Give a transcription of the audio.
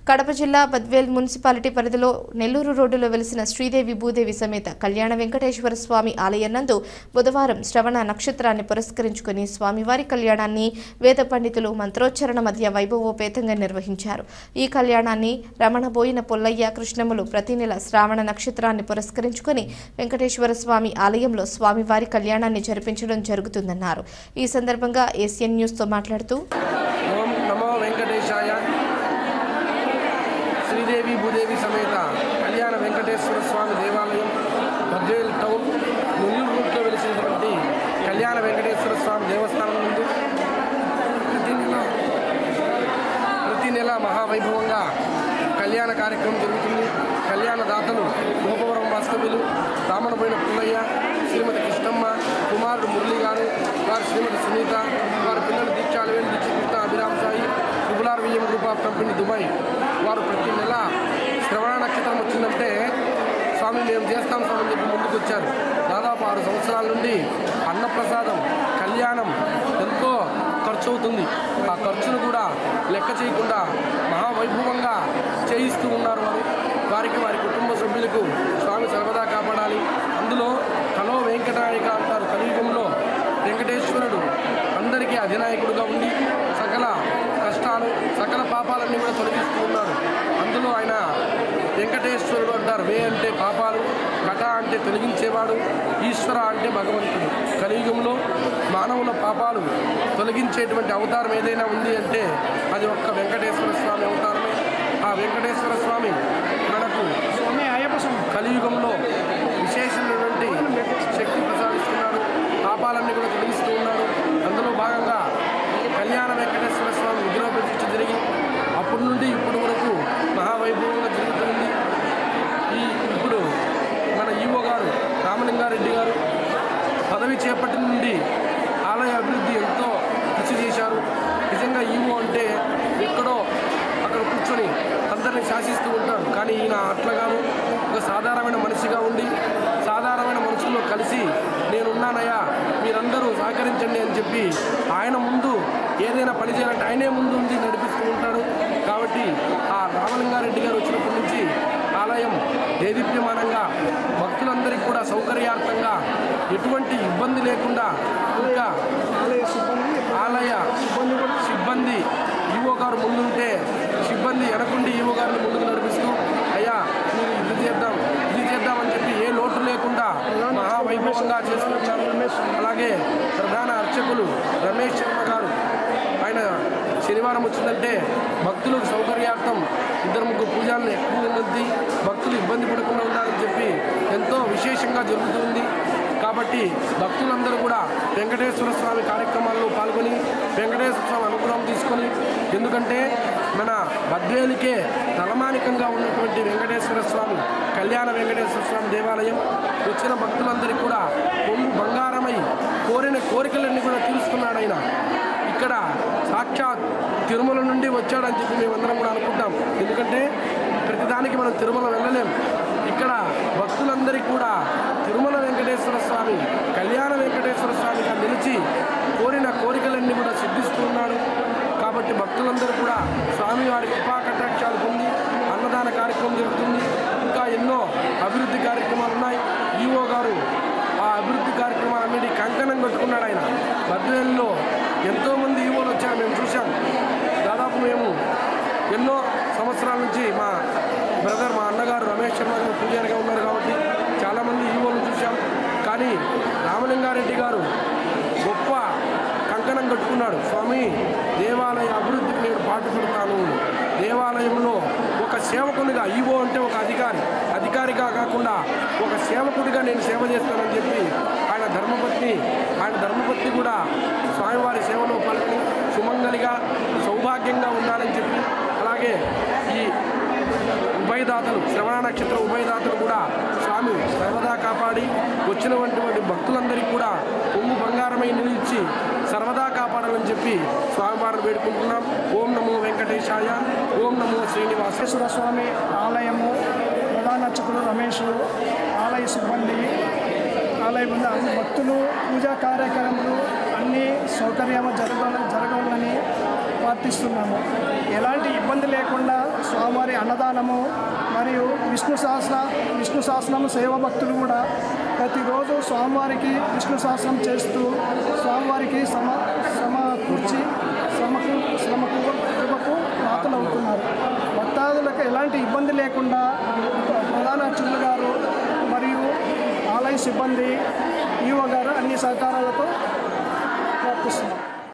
కడప జిల్లా బద్వేల్ మున్సిపాలిటీ పరిధిలో నెల్లూరు రోడ్డులో వెలిసిన శ్రీదేవి భూదేవి సమేత కళ్యాణ వెంకటేశ్వర స్వామి ఆలయం నందు బుధవారం శ్రవణ నక్షత్రాన్ని పురస్కరించుకుని స్వామివారి కళ్యాణాన్ని వేద పండితులు మంత్రోచ్చరణ మధ్య వైభవోపేతంగా నిర్వహించారు. ఈ కళ్యాణాన్ని రమణబోయిన పొల్లయ్య కృష్ణములు ప్రతి నెల శ్రావణ నక్షత్రాన్ని పురస్కరించుకుని వెంకటేశ్వర స్వామి ఆలయంలో స్వామివారి కళ్యాణాన్ని జరిపించడం జరుగుతుందన్నారు. ఈ సందర్భంగా ఏసియన్ న్యూస్ తో మాట్లాడుతూ ఓం నమో వెంకటేశాయ శ్రీదేవి భూదేవి సమేత కళ్యాణ వెంకటేశ్వర స్వామి దేవాలయం బద్వేల్ టౌన్ నెల్లూరు రూట్లో వెలిసినటువంటి కళ్యాణ వెంకటేశ్వర స్వామి దేవస్థానం నుండి ప్రతి నెల మహావైభవంగా కళ్యాణ కార్యక్రమం జరుగుతుంది. కళ్యాణ దాతలు గోపవరం వాస్తవ్యులు రామణబోయిన పుల్లయ్య, శ్రీమతి కృష్ణమ్మ, కుమారుడు మురళి గారు, వారి శ్రీమతి సునీత, వారి పిల్లలు దీక్షాలవేలు దీక్షకృష్ణ Abhiram Sai, VM group of company Dubai వారు ప్రతి నెల శ్రవణ నక్షత్రం వచ్చిందంటే స్వామి మేము చేస్తాం స్వామి అని చెప్పి ముందుకు వచ్చారు. దాదాపు 6 సంవత్సరాల నుండి అన్నప్రసాదం కళ్యాణం ఎంతో ఖర్చు అవుతుంది. ఆ ఖర్చును కూడా లెక్క చేయకుండా మహావైభవంగా చేయిస్తూ ఉన్నారు. వారికి వారి కుటుంబ సభ్యులకు స్వామి సర్వదా కాపాడాలి. అందులో కలో వెంకటనాయక అంటారు. కలియుగంలో వెంకటేశ్వరుడు అందరికీ అధినాయకుడుగా ఉండి సకల కష్టాలు సకల పాపాలన్నీ కూడా తొలగిస్తూ ఉన్నారు. అందులో ఆయన వెంకటేశ్వరుడు అంటారు. వే అంటే పాపాలు, కట అంటే తొలగించేవాడు, ఈశ్వర అంటే భగవంతుడు. కలియుగంలో మానవుల పాపాలు తొలగించేటువంటి అవతారం ఏదైనా ఉంది అంటే అది ఒక్క వెంకటేశ్వర స్వామి అవతారమే. ఆ వెంకటేశ్వర స్వామి మనకు కలియుగంలో విశేషమైనటువంటి శక్తి ప్రసాదిస్తున్నాడు. పాపాలన్నీ కూడా తొలగిస్తూ ఉన్నాడు. అందులో భాగంగా కళ్యాణ వెంకటేశ్వర స్వామి విగ్రహ ప్రతిష్ఠ జరిగి అప్పటి నుండి ఇప్పటి వరకు మహావైభవంగా జరుగుతుంది. ఇప్పుడు మన ఈవో గారు రామలింగారెడ్డి గారు పదవి చేపట్టిన నుండి ఆలయ అభివృద్ధి ఎంతో కృషి చేశారు. నిజంగా ఈవో అంటే ఎక్కడో అక్కడ కూర్చొని అందరినీ శాసిస్తూ ఉంటారు. కానీ ఈయన అట్లగాను ఒక సాధారణమైన మనిషిగా ఉండి సాధారణమైన మనుషుల్లో కలిసి నేనున్నానయ్యా మీరందరూ సహకరించండి అని చెప్పి ఆయన ముందు ఏదైనా పని చేయాలంటే ఆయనే ముందు ఉండి నడిపిస్తూ ఉంటాడు. కాబట్టి ఆ రామలింగారెడ్డి గారు వచ్చినప్పటి నుంచి ఆలయం దేదీప్యమానంగా భక్తులందరికీ కూడా సౌకర్యార్థంగా ఎటువంటి ఇబ్బంది లేకుండా ఇంకా ఆలయ సిబ్బంది ఈవో గారు ముందుంటే సిబ్బంది వెనకుండి ఈవో గారిని ముందుకు నడిపిస్తూ అయ్యా మీరు ఇది చేద్దామని చెప్పి ఏ లోటు లేకుండా మహావైభవంగా చేస్తున్నారు. అలాగే ప్రధాన అర్చకులు రమేష్ శర్మ గారు ఆయన శనివారం వచ్చిందంటే భక్తులకు సౌకర్యార్థం 2-3 పూజలను ఎక్కువ ఉన్నది, భక్తులు ఇబ్బంది పడకుండా ఉండాలని చెప్పి ఎంతో విశేషంగా జరుగుతుంది. కాబట్టి భక్తులందరూ కూడా వెంకటేశ్వర స్వామి కార్యక్రమాల్లో పాల్గొని వెంకటేశ్వర స్వామి అనుగ్రహం తీసుకొని, ఎందుకంటే మన బద్వేలుకే తలమానికంగా ఉన్నటువంటి వెంకటేశ్వర స్వామి కళ్యాణ వెంకటేశ్వర స్వామి దేవాలయం వచ్చిన భక్తులందరికీ కూడా కొంగు బంగారమై కోరిన కోరికలన్నీ కూడా తీరుస్తున్నాడు. ఆయన ఇక్కడ సాక్షాత్ తిరుమల నుండి వచ్చాడని చెప్పి మేమందరం కూడా అనుకుంటాం. ఎందుకంటే ప్రతిదానికి మనం తిరుమల వెళ్ళలేం. ఇక్కడ భక్తులందరికీ కూడా తిరుమల వెంకటేశ్వర స్వామి కళ్యాణ వెంకటేశ్వర స్వామిగా నిలిచి కోరిన కోరికలన్నీ కూడా సిద్ధిస్తున్నాడు. కాబట్టి భక్తులందరూ కూడా స్వామివారి కృపా కటాక్షాలు పొంది అన్నదాన కార్యక్రమం జరుగుతుంది. ఇంకా ఎన్నో అభివృద్ధి కార్యక్రమాలు ఉన్నాయి. ఈవో గారు ఆ అభివృద్ధి కార్యక్రమాలన్నిటి కంకణం కట్టుకున్నాడు. ఆయన బద్వేల్లో ఎంతోమంది ఈవోలు వచ్చారు, మేము చూసాం. దాదాపు మేము ఎన్నో సంవత్సరాల నుంచి మా బ్రదర్ మా అన్నగారు రమేష్ శర్మ గారు పూజారిగా ఉన్నారు కాబట్టి చాలామంది ఈవోలు చూసాం. కానీ రామలింగారెడ్డి గారు గొప్ప కంకణం కట్టుకున్నాడు. స్వామి దేవాలయ అభివృద్ధికి నేను పాటుపడతాను, దేవాలయంలో ఒక సేవకునిగా, ఈవో అంటే ఒక అధికారిగా కాకుండా ఒక సేవకుడిగా నేను సేవ చేస్తానని చెప్పి ఆయన ధర్మపత్ని కూడా స్వామివారి సేవలో పాల్గొని సుమంగలిగా సౌభాగ్యంగా ఉండాలని చెప్పి, అలాగే ఈ ఉభయదాతలు శ్రవణ నక్షత్ర ఉభయదాతలు కూడా స్వామి సర్వదా కాపాడి వచ్చినటువంటి భక్తులందరికీ కూడా కొంగు బంగారమై నిలిచి సర్వదా కాపాడాలని చెప్పి స్వామివారిని వేడుకుంటున్నాం. ఓం నమో వెంకటేశాయ, ఓం నమో శ్రీనివాసేశ్వర స్వామి ఆలయము ప్రధాన అర్చకులు రమేష్, ఆలయ సిబ్బంది, ఆలయం ముందు అన్ని భక్తులు పూజా కార్యక్రమాలు అన్నీ సౌకర్యంగా జరగాలని ప్రార్థిస్తున్నాము. ఎలాంటి ఇబ్బంది లేకుండా స్వామివారి స్వామివారి అన్నదానము మరియు విష్ణు సహస్రనామ సేవ భక్తులు కూడా ప్రతిరోజు స్వామివారికి విష్ణు సహస్రం చేస్తూ స్వామివారికి సమకూర్చి శ్రమకు పాత్రలవుతున్నారు. భక్తాదులకు ఎలాంటి ఇబ్బంది లేకుండా ప్రధాన అర్చకులు గారు మరియు ఆలయ సిబ్బంది ఈవో గారు అన్ని సహకారాలతో ప్రార్థిస్తున్నారు.